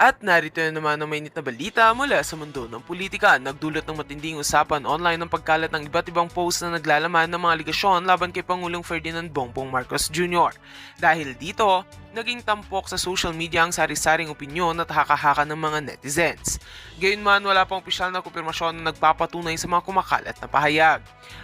At narito na naman ang mainit na balita mula sa mundo ng politika. Nagdulot ng matinding usapan online ng pagkalat ng iba't ibang post na naglalaman ng mga aligasyon laban kay Pangulong Ferdinand Bongbong Marcos Jr. Dahil dito, naging tampok sa social media ang sari-saring opinyon at haka-haka ng mga netizens. Gayunman, wala pang opisyal na kumpirmasyon na nagpapatunay sa mga kumakalat na pahayag.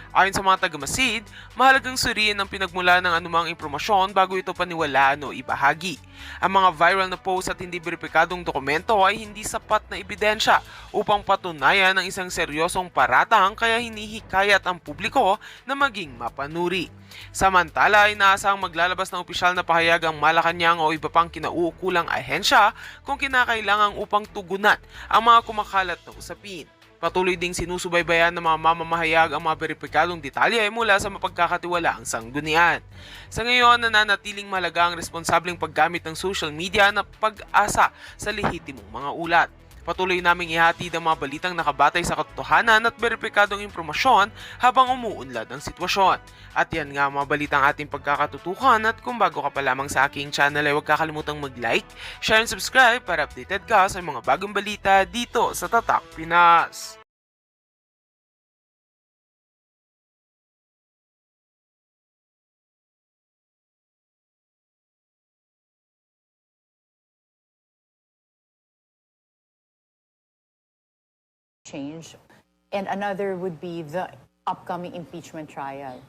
Ayon sa mga taga-Masid, mahalagang suriin ang pinagmula ng anumang impormasyon bago ito paniwalaan o ibahagi. Ang mga viral na post at hindi beripikadong dokumento ay hindi sapat na ebidensya upang patunayan ang isang seryosong paratang, kaya hinihikayat ang publiko na maging mapanuri. Samantala, inaasahang maglalabas ng opisyal na pahayag ang Malacanang o iba pang kinauukulang ahensya kung kinakailangan upang tugunan ang mga kumakalat na usapin. Patuloy ding sinusubaybayan ng mga mamamahayag ang mga beripikadong detalye mula sa mapagkakatiwalaang sanggunian. Sa ngayon, nananatiling mahalaga ang responsableng paggamit ng social media na pag-asa sa lehitimong mga ulat. Patuloy naming ihatid ang mga balitang nakabatay sa katotohanan at beripikadong impormasyon habang umuunlad ang sitwasyon. At yan nga mga balitang ating pagkakatutukan, at kung bago ka pa lamang sa aking channel ay huwag kakalimutang mag-like, share and subscribe para updated ka sa mga bagong balita dito sa Tatak Pinas. Change, and another would be the upcoming impeachment trial.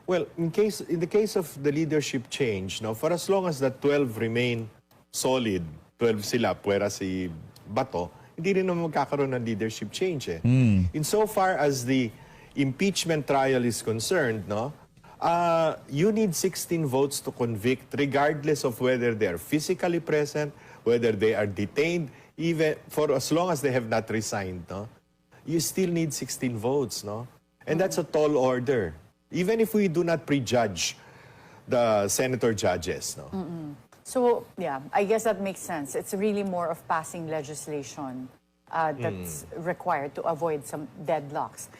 Well, in the case of the leadership change, no, for as long as the 12 remain solid, 12 sila, puwera si Bato, hindi rin naman magkakaroon ng leadership change. Insofar as the impeachment trial is concerned, no, you need 16 votes to convict regardless of whether they are physically present, whether they are detained, even for as long as they have not resigned, no? You still need 16 votes, no? And that's a tall order. Even if we do not prejudge the senator judges, no? So, yeah, I guess that makes sense. It's really more of passing legislation that's required to avoid some deadlocks.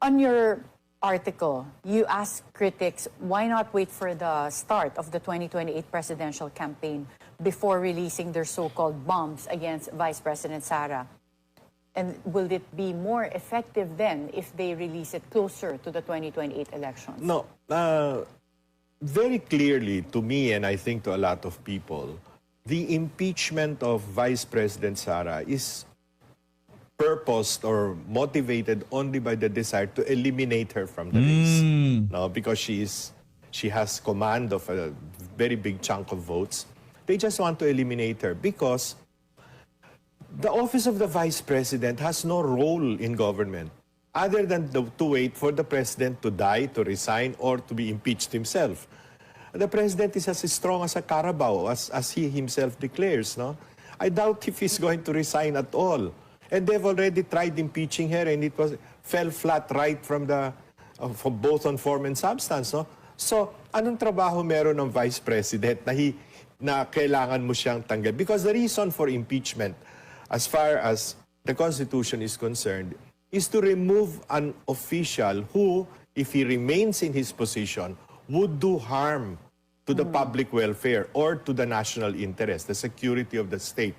On your article, you ask critics, why not wait for the start of the 2028 presidential campaign before releasing their so-called bombs against Vice President Sara? And will it be more effective then if they release it closer to the 2028 elections? No. Very clearly to me, and I think to a lot of people, the impeachment of Vice President Sara is purposed or motivated only by the desire to eliminate her from the race. No, because she has command of a very big chunk of votes. They just want to eliminate her because the office of the Vice President has no role in government other than to wait for the President to die, to resign, or to be impeached himself. The President is as strong as a Carabao, as he himself declares, no? I doubt if he's going to resign at all. And they've already tried impeaching her, and it fell flat right from both on form and substance, no? So, anong trabaho meron ng Vice President na kailangan mo siyang tanggal? Because the reason for impeachment, as far as the Constitution is concerned, is to remove an official who, if he remains in his position, would do harm to the public welfare or to the national interest, the security of the state.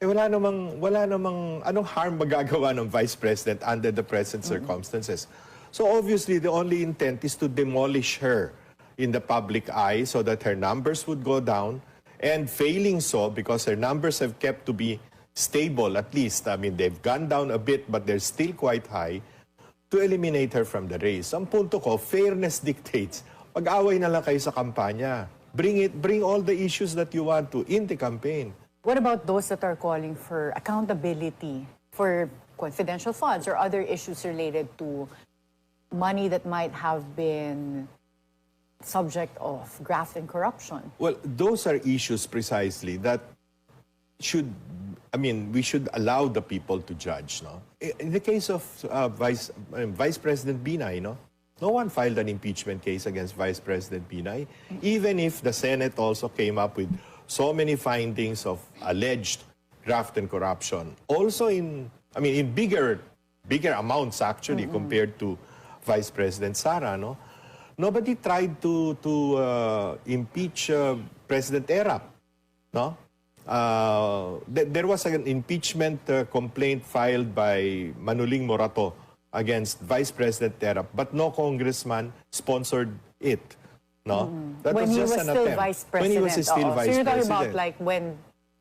Wala namang anong harm magagawa ng Vice President under the present circumstances. So obviously, the only intent is to demolish her in the public eye so that her numbers would go down, and failing so, because her numbers have kept to be stable at least, I mean, they've gone down a bit but they're still quite high, to eliminate her from the race. Ang punto ko, fairness dictates. Pag-away na lang kayo sa kampanya. Bring all the issues that you want to in the campaign. What about those that are calling for accountability for confidential funds or other issues related to money that might have been subject of graft and corruption? Well, those are issues precisely that we should allow the people to judge, no? In the case of Vice President Binay, no one filed an impeachment case against Vice President Binay, even if the Senate also came up with so many findings of alleged graft and corruption. Also in bigger amounts actually compared to Vice President Sara, no? Nobody tried to impeach President Erap, no? there was an impeachment complaint filed by Manuling Morato against Vice President Terap, but no congressman sponsored it. No, that when was he just was an still attempt. vice president. When he was still Oo. vice So you're talking president. about like when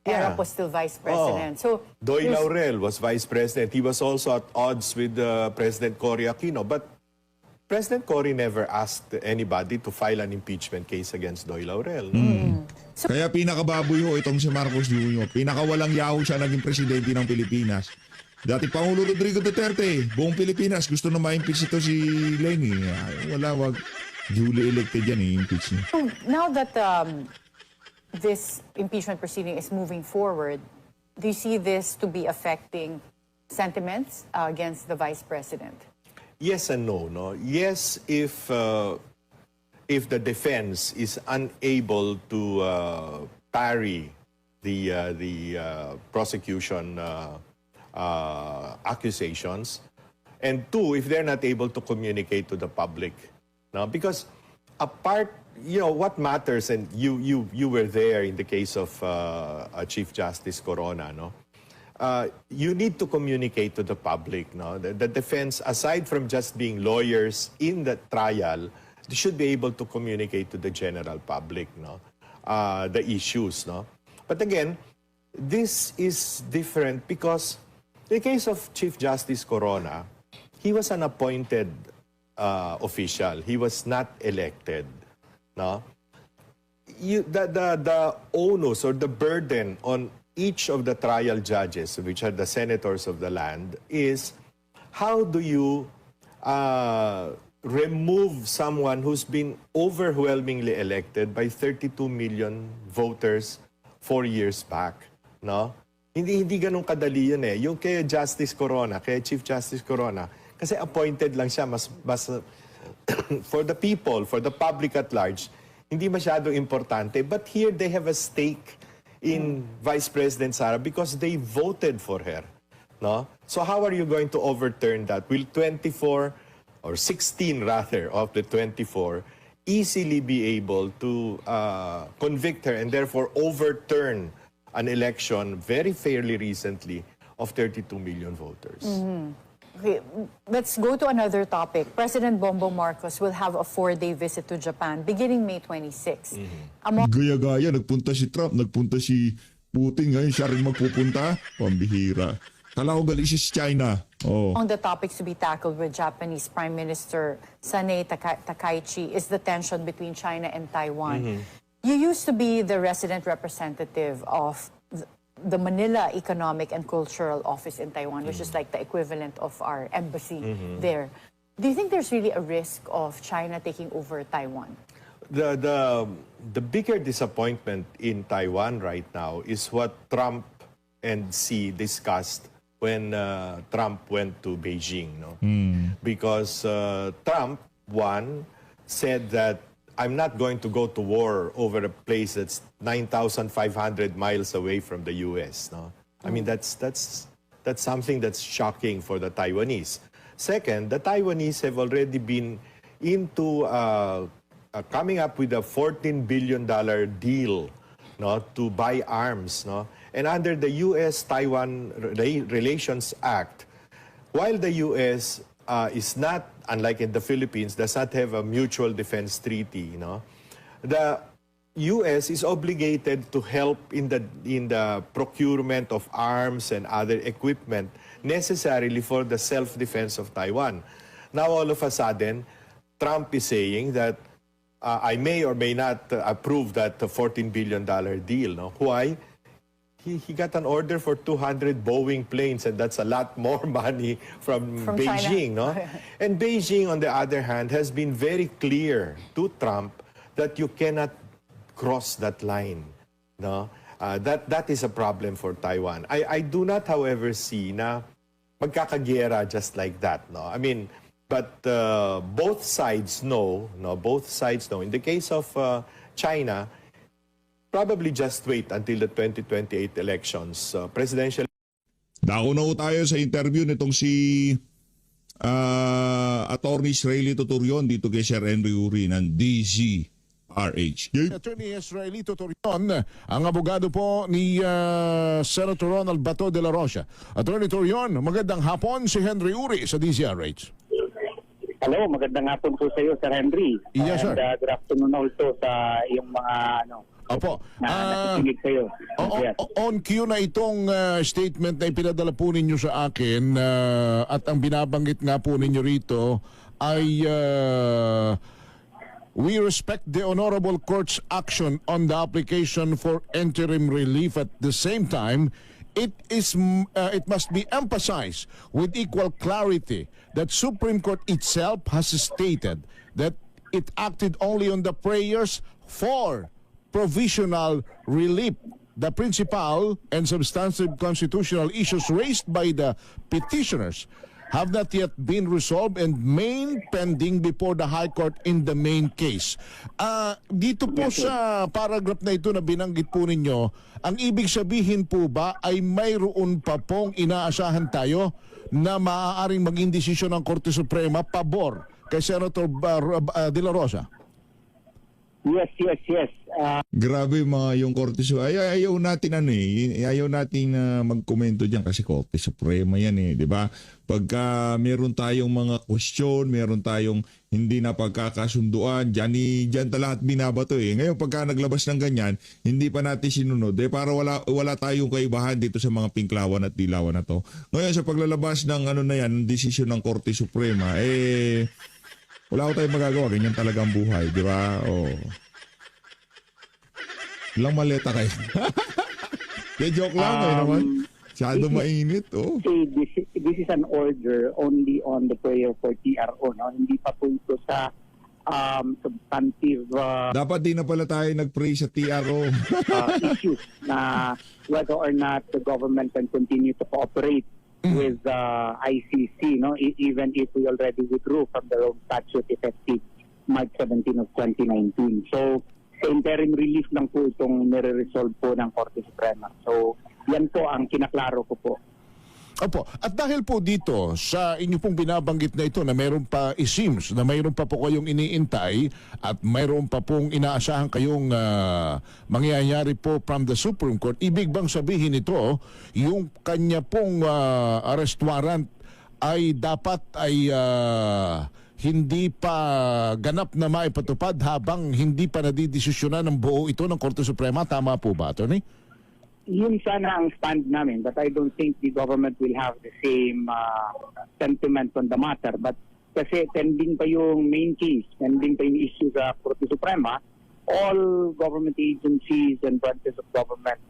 Yeah. Terap was still vice president. So Doy there's- Laurel was vice president. He was also at odds with President Cory Aquino. But President Cory never asked anybody to file an impeachment case against Doy Laurel. No? Kaya pinakababoy ho itong si Marcos Jr. Pinakawalang yaho siya naging presidente ng Pilipinas. Dati Pangulo Rodrigo Duterte, buong Pilipinas gusto na ma-impeach ito si Lenny. Ay, wag duly elected yan impeach niya. So now that this impeachment proceeding is moving forward, do you see this to be affecting sentiments against the vice president? Yes and no. No. Yes, if the defense is unable to parry the prosecution accusations, and two, if they're not able to communicate to the public, no, because what matters, and you were there in the case of Chief Justice Corona, no. You need to communicate to the public. No? The defense, aside from just being lawyers in the trial, they should be able to communicate to the general public, no? The issues. No? But again, this is different because in the case of Chief Justice Corona, he was an appointed official. He was not elected. No? The onus or the burden on each of the trial judges, which are the senators of the land, is how do you remove someone who's been overwhelmingly elected by 32 million voters 4 years back, no? Hindi ganun kadali yun eh. Yung kay Justice Corona, kay Chief Justice Corona, kasi appointed lang siya, mas for the people, for the public at large, hindi masyado importante. But here they have a stake in Vice President Sara because they voted for her. No? So how are you going to overturn that? Will 24 or 16 rather of the 24 easily be able to convict her and therefore overturn an election very fairly recently of 32 million voters? Okay, let's go to another topic. President Bongbong Marcos will have a 4-day visit to Japan beginning May 26. Among Gaya-gaya, nagpunta si Trump, nagpunta si Putin, ngayon siya rin magpupunta. Pambihira. Kala ko galing siya sa China. Oh. the topics to be tackled with Japanese Prime Minister Sanae Takaichi is the tension between China and Taiwan. You used to be the resident representative of the Manila Economic and Cultural Office in Taiwan, which is like the equivalent of our embassy there. Do you think there's really a risk of China taking over Taiwan? The bigger disappointment in Taiwan right now is what Trump and Xi discussed when Trump went to Beijing. No? Because Trump, one, said that I'm not going to go to war over a place that's 9,500 miles away from the U.S. No? I mean, that's something that's shocking for the Taiwanese. Second, the Taiwanese have already been into coming up with a $14 billion deal, no, to buy arms. No? And under the U.S.-Taiwan Relations Act, while the U.S. Is not, unlike in the Philippines, does not have a mutual defense treaty, the U.S. is obligated to help in the procurement of arms and other equipment necessarily for the self-defense of Taiwan. Now, all of a sudden, Trump is saying that I may or may not approve that $14 billion deal. No? Why? He got an order for 200 Boeing planes, and that's a lot more money from Beijing. China. No? And Beijing, on the other hand, has been very clear to Trump that you cannot cross that line. No? That is a problem for Taiwan. I do not, however, see na magkakagyera just like that. No? I mean, but both sides know. No? Both sides know. In the case of China, probably just wait until the 2028 elections. Presidential. Dako na ho tayo sa interview nitong si Attorney Israeli Tuturion dito kay Sir Henry Uri ng DZ RH. Attorney Israelito Torion, ang abogado po ni Senator Ronald Bato de la Rosa. Attorney Torion, magandang hapon, si Henry Uri sa DZRH. Hello, magandang hapon po sa iyo, Sir Henry. Yes, sir. And good afternoon also sa iyong mga Opo. nakikinig sa iyo. Yes. On cue na itong statement na ipinadala po ninyo sa akin at ang binabanggit nga po ninyo rito ay we respect the Honorable Court's action on the application for interim relief. At the same time, it must be emphasized with equal clarity that Supreme Court itself has stated that it acted only on the prayers for provisional relief. The principal and substantive constitutional issues raised by the petitioners have not yet been resolved and remain pending before the High Court in the main case. Dito po sa paragraph na ito na binanggit po ninyo, ang ibig sabihin po ba ay mayroon pa pong inaasahan tayo na maaaring maging desisyon ng Korte Suprema pabor kay Senator De La Rosa? Yes. Grabe mga yung Korte Suprema. Ayaw natin ayaw natin magkomento diyan kasi Korte Suprema yan eh, 'di ba? Pagka meron tayong mga question, meron tayong hindi na pagkakasunduan, diyan lahat binabato eh. Ngayon pagka naglabas ng ganyan, hindi pa natin sinunod para wala tayong kaibahan dito sa mga pinklawan at dilawan na to. Ngayon sa paglalabas ng ano na yan, ng desisyon ng Korte Suprema, wala ko tayong magagawa. Ganyan talaga ang buhay, di ba? Ilang maleta kayo. Joke lang kayo naman. Masyado mainit. See, this is an order only on the prayer for TRO. No? Hindi pa po ito sa substantive Dapat di na pala tayo nag-pray sa TRO. issues na whether or not the government can continue to cooperate with ICC, no? Even if we already withdrew from the Rome Statute effective March 17 of 2019. So, sa interim relief lang po itong nire-resolve po ng Korte Suprema. So, yan po ang kinaklaro ko po. Opo. At dahil po dito sa inyo pong binabanggit na ito na mayroon pa, it seems na mayroon pa po kayong iniintay at mayroon pa pong inaasahan kayong mangyayari po from the Supreme Court, ibig bang sabihin ito yung kanya pong arrest warrant ay dapat ay hindi pa ganap na maipatupad habang hindi pa nadidesisyonan ng buo ito ng Korte Suprema? Tama po ba, Attorney? Yun sana ang stand namin, but I don't think the government will have the same sentiment on the matter. But kasi pending pa yung main case, pending pa yung issue sa Korte Suprema, all government agencies and branches of government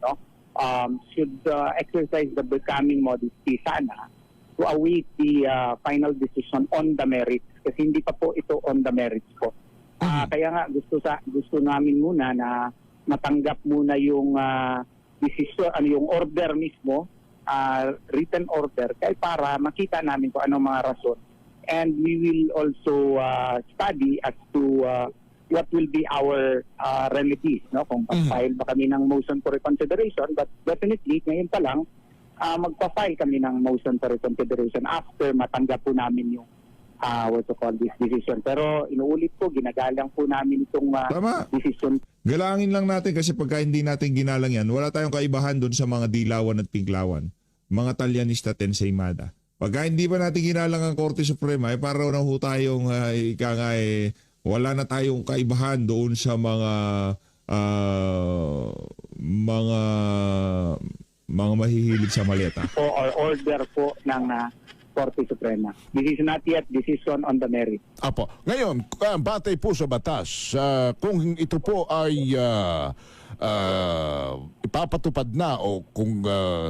should exercise the becoming modesty sana to await the final decision on the merits. Kasi hindi pa po ito on the merits po. Kaya nga gusto namin muna na matanggap muna yung decision, yung order mismo, written order, kaya para makita namin kung anong mga rason. And we will also study as to what will be our remedies, no? Kung pag-file ba kami ng motion for reconsideration, but definitely ngayon pa lang magpa-file kami ng motion for reconsideration after matanggap po namin yung what to call this decision. Pero inuulit po, ginagalang po namin itong decision. Galangin lang natin kasi pagka hindi natin ginalang yan, wala tayong kaibahan doon sa mga dilawan at pinklawan. Mga Talyanista at Ensaymada. Pagka hindi pa natin ginalang ang Korte Suprema, para na ho tayong wala na tayong kaibahan doon sa mga mahihilig sa maleta. Or order po ng Korte Suprema. This is not yet decision on the merit. Apo. Ngayon, batay po sa batas, kung ito po ay ipapatupad na o kung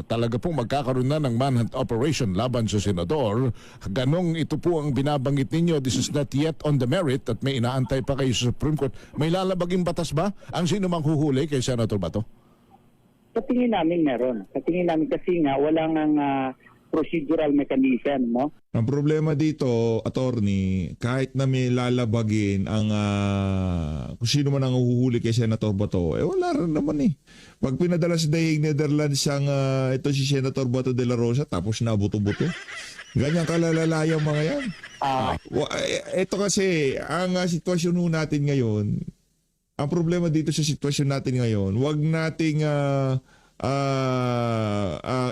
talaga pong magkakaroon na ng manhunt operation laban sa senador, ganong ito po ang binabanggit ninyo, this is not yet on the merit at may inaantay pa kayo sa Supreme Court. May lalabaging batas ba ang sino mang huhuli kay Senator Bato? Sa tingin namin meron. Sa tingin namin kasi nga wala nang procedural mechanism, no? Ang problema dito, attorney, kahit na may lalabagin ang kung sino man ang huhuli kay Senator Bato, wala rin naman eh. Pag pinadala sa Dayeg Netherlands ang ito si Senator Bato de la Rosa, tapos na buto-buto. Ganyan kalalalay ang mga yan. Ito kasi, ang sitwasyon natin ngayon, ang problema dito sa sitwasyon natin ngayon, wag nating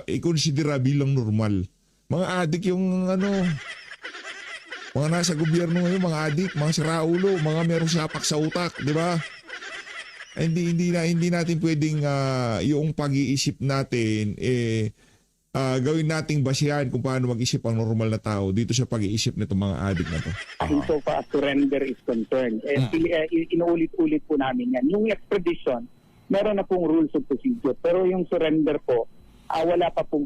i-considera bilang normal. Mga adik yung mga nasa gobyerno ngayon, mga adik, mga siraulo, mga merong sapak sa utak, di ba? Hindi natin pwedeng yung pag-iisip natin gawin nating basihan kung paano mag-isip ang normal na tao dito sa pag-iisip nitong mga adik na to. So far as surrender is concerned. Inuulit-ulit po namin yan. Yung extradition, meron na pong rules of procedure. Pero yung surrender po, wala pa pong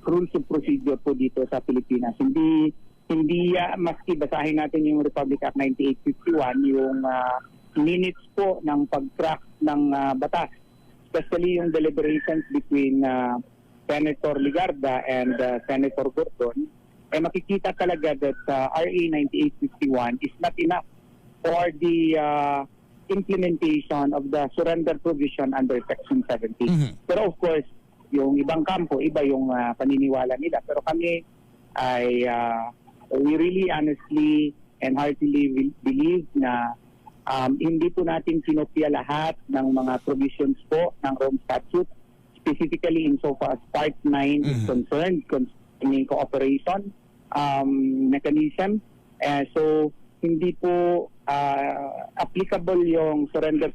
rules of procedure po dito sa Pilipinas. Hindi maski basahin natin yung Republic Act 9851, yung minutes po ng pag-craft ng batas. Especially yung deliberations between Senator Ligarda and Senator Gordon, makikita talaga that RA 9851 is not enough for the implementation of the surrender provision under Section 17. Pero of course, yung ibang kampo, iba yung paniniwala nila. Pero kami ay we really honestly and heartily believe na hindi po natin sinopya lahat ng mga provisions po ng Rome Statute, specifically insofar as Part 9 is concerned, concerning cooperation mechanism. So, hindi po applicable yung surrender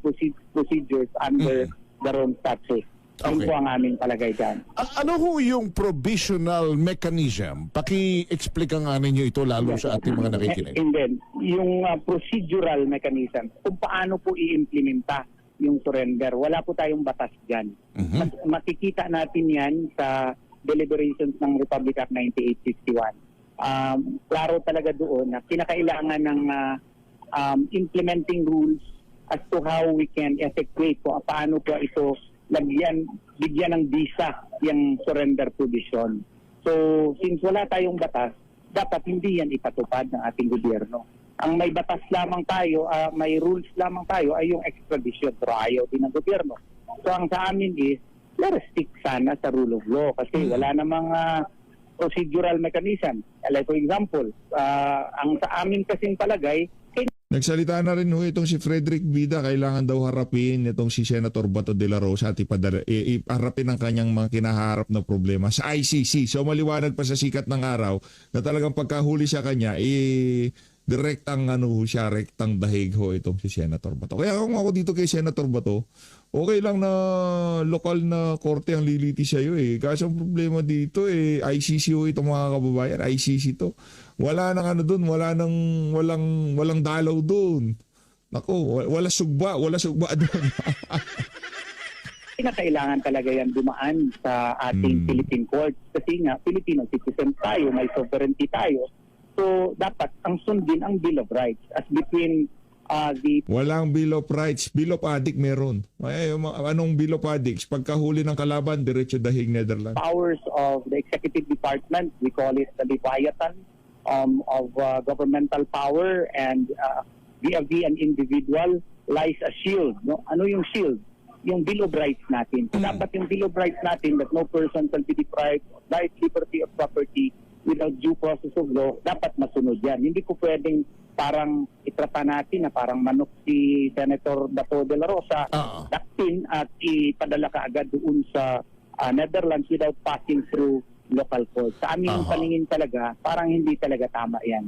procedures under the Rome Statute. Yun Okay. po ang aming palagay dyan. Ano ho yung provisional mechanism? Paki-explica nga ninyo ito lalo sa ating mga nakikinig. And then, yung procedural mechanism, kung paano po i-implementa yung surrender. Wala po tayong batas dyan. Makikita natin yan sa deliberations ng Republic Act 9851. Klaro talaga doon na kinakailangan ng implementing rules as to how we can effectuate po paano po ito bigyan ng visa yung surrender provision. So, since wala tayong batas, dapat hindi yan ipatupad ng ating gobyerno. Ang may batas lamang tayo, may rules lamang tayo ay yung extradition, pero ayaw din ng gobyerno. So, ang sa amin is, let us stick sana sa rule of law kasi wala namang procedural mechanism. Like for example, ang sa amin kasing palagay, Nagsalita na rin ho itong si Frederick Bida, kailangan daw harapin itong si Senator Bato de la Rosa at harapin ang kanyang mga kinaharap na problema sa ICC. So maliwanag pa sa sikat ng araw na talagang pagkahuli sa kanya, direktang rektang dahig ho itong si Senator Bato. Kaya kung ako dito kay Senator Bato, okay lang na lokal na korte ang liliti sa iyo Kaso ang problema dito ICC ho itong mga kababayan, ICC to. Wala nang walang dalaw doon. Nako, wala sugba doon. kinakailangan talaga yan dumaan sa ating Philippine courts kasi nga Filipino citizen tayo, may sovereignty tayo. So dapat ang sundin ang Bill of Rights as between the Walang Bill of Rights. Bill of Addict meron. Anong Bill of Addicts? Pagkahuli ng kalaban, diretso dahig Netherlands. powers of the executive department. We call it the Leviathan of governmental power, and vis-a-vis an individual lies a shield. No? Ano yung shield? Yung Bill of Rights natin. So dapat yung Bill of Rights natin that no person shall be deprived of life, liberty, or property without due process of law, dapat masunod yan. Hindi ko pwedeng parang itrata natin na parang manok si Senator Bato de la Rosa, dakpin at ipadala ka agad doon sa Netherlands without passing through local court. Sa aming paningin talaga, parang hindi talaga tama yan.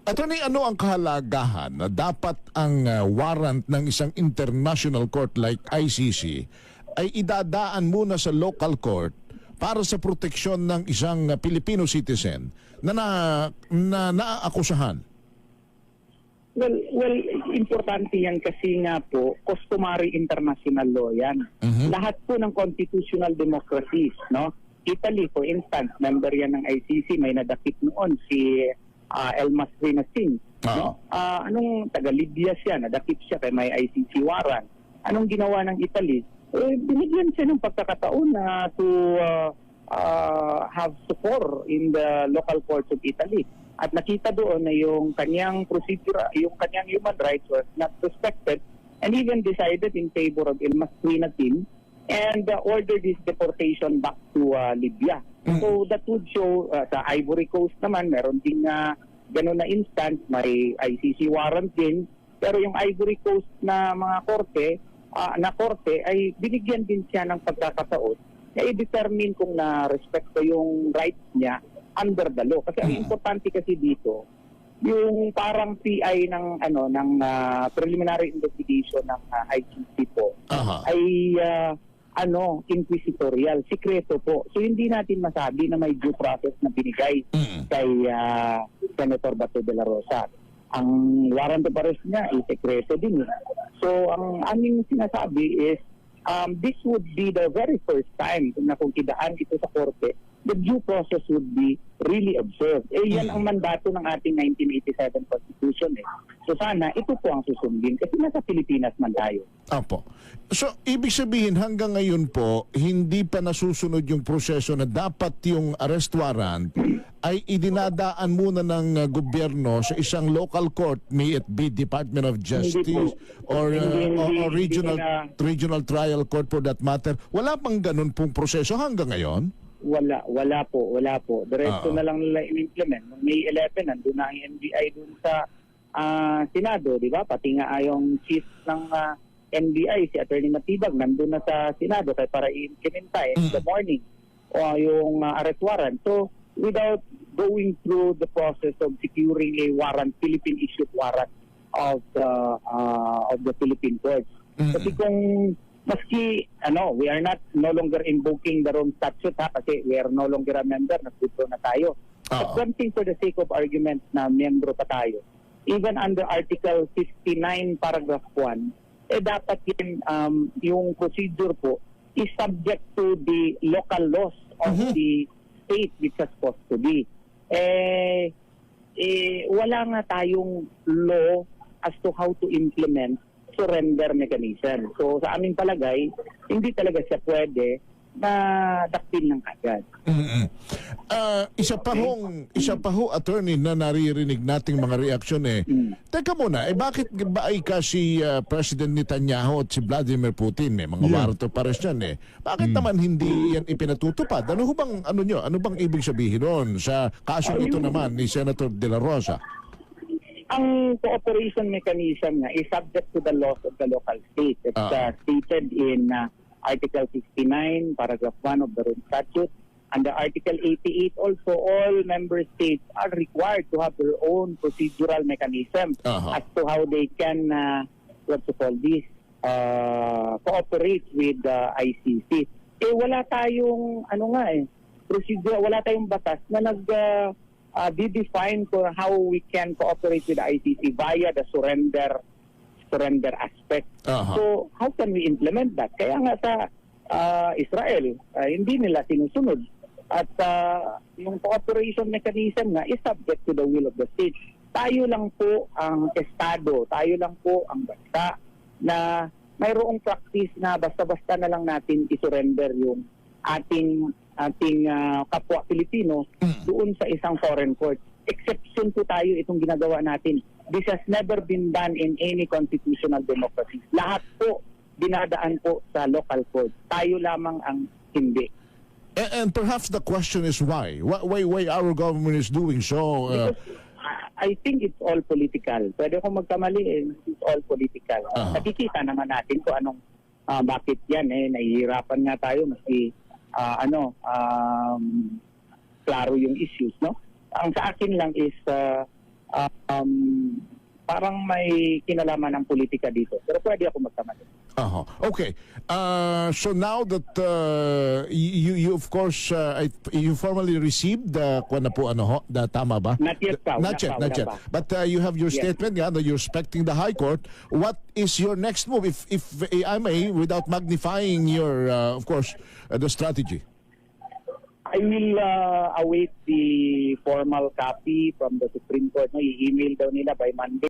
Attorney, ano ang kahalagahan na dapat ang warrant ng isang international court like ICC ay idadaan muna sa local court para sa proteksyon ng isang Filipino citizen na naaakusahan? Well, importante yan kasi nga po, customary international law yan. Lahat po ng constitutional democracies, no? Italy, for instance, member yan ng ICC, may nadakip noon si Elmas Rinasin. No? Anong taga-Libya siya, nadakip siya kaya may ICC warrant. Anong ginawa ng Italy? Binigyan siya ng pagkakataon na to have support in the local courts of Italy. At nakita doon na yung kanyang procedure, yung kanyang human rights was not respected and even decided in favor of Elmas Rinasin and ordered his deportation back to Libya. So that would show sa Ivory Coast naman, meron din ganun na instance, may ICC warrant din Pero yung Ivory Coast na mga korte ay binigyan din siya ng pagkakataon na i-determine kung na-respecto yung rights niya under the law. Kasi ang importante kasi dito, yung parang PI ng preliminary investigation ng ICC po Aha. ay inquisitorial, sikreto po. So hindi natin masabi na may due process na binigay kay Senator Bato de la Rosa. Ang warrant of arrest niya ay sekreto din. So ang aming sinasabi is this would be the very first time na kung idaan ito sa korte, the due process would be really observed. Yan ang mandato ng ating 1987 Constitution. So sana ito po ang susundin kasi nasa Pilipinas man tayo. Opo. So, ibig sabihin hanggang ngayon po, hindi pa nasusunod yung proseso na dapat yung arrest warrant ay idinadaan muna ng gobyerno sa isang local court, may it be Department of Justice or regional trial court for that matter. Wala pang ganun pong proseso hanggang ngayon? Wala po. The resto na lang nila in-implement. Noong May 11, nandun na ang NBI dun sa Senado, di ba? Pati nga yung chief ng NBI, si Attorney Matibag, nandun na sa Senado kaya para i-implementa in the morning yung arrest warrant. So, without going through the process of securing a warrant, Philippine-issued warrant of the Philippine courts. Kasi kung maski, we are no longer invoking the Rome Statute kasi we are no longer a member, nag-withdraw na tayo. But one thing for the sake of argument na miyembro pa tayo, even under Article 59, Paragraph 1, dapat yung procedure po is subject to the local laws of the state which is supposed to be. Wala nga tayong law as to how to implement surrender mechanism. So sa aming palagay, hindi talaga siya pwede na dakpin ng kagad. Isa pa ho, attorney, na naririnig nating mga reaksyon Teka muna, bakit ba ay kasi President Netanyahu at si Vladimir Putin may mga warrant of arrest yan Bakit naman hindi yan ipinatutupad? Ano bang ibig sabihin doon sa kaso ito naman ni Senator De La Rosa? Ang cooperation mechanism nga is subject to the laws of the local state. It's stated in Article 69, Paragraph 1 of the Rome Statute. Under Article 88 also, all member states are required to have their own procedural mechanism as to how they can, cooperate with the ICC. Wala tayong, procedure, wala tayong batas na define for how we can cooperate with the ICC via the surrender aspect. So, how can we implement that? Kaya nga sa Israel, hindi nila sinusunod. At yung cooperation mechanism nga is subject to the will of the state. Tayo lang po ang estado, tayo lang po ang bansa na mayroong practice na basta-basta na lang natin isurrender yung ating kapwa Pilipino doon sa isang foreign court. Exception po tayo itong ginagawa natin. This has never been done in any constitutional democracy. Lahat po dinadaan po sa local court. Tayo lamang ang hindi. And perhaps the question is why? Why our government is doing so? Because I think it's all political. Pwede kong magkamali, it's all political. Nakikita naman natin kung anong bakit yan nahihirapan nga tayo maski klaro yung issues, no? Ang sa akin lang is parang may kinalaman ng politika dito. Pero pwede ako magkamali. Okay. So now that you of course you formally received the tama ba? Not yet. Not yet. But you have your statement that you're expecting the High Court. What is your next move if I may, without magnifying your of course the strategy? I will await the formal copy from the Supreme Court. I-email daw nila by Monday.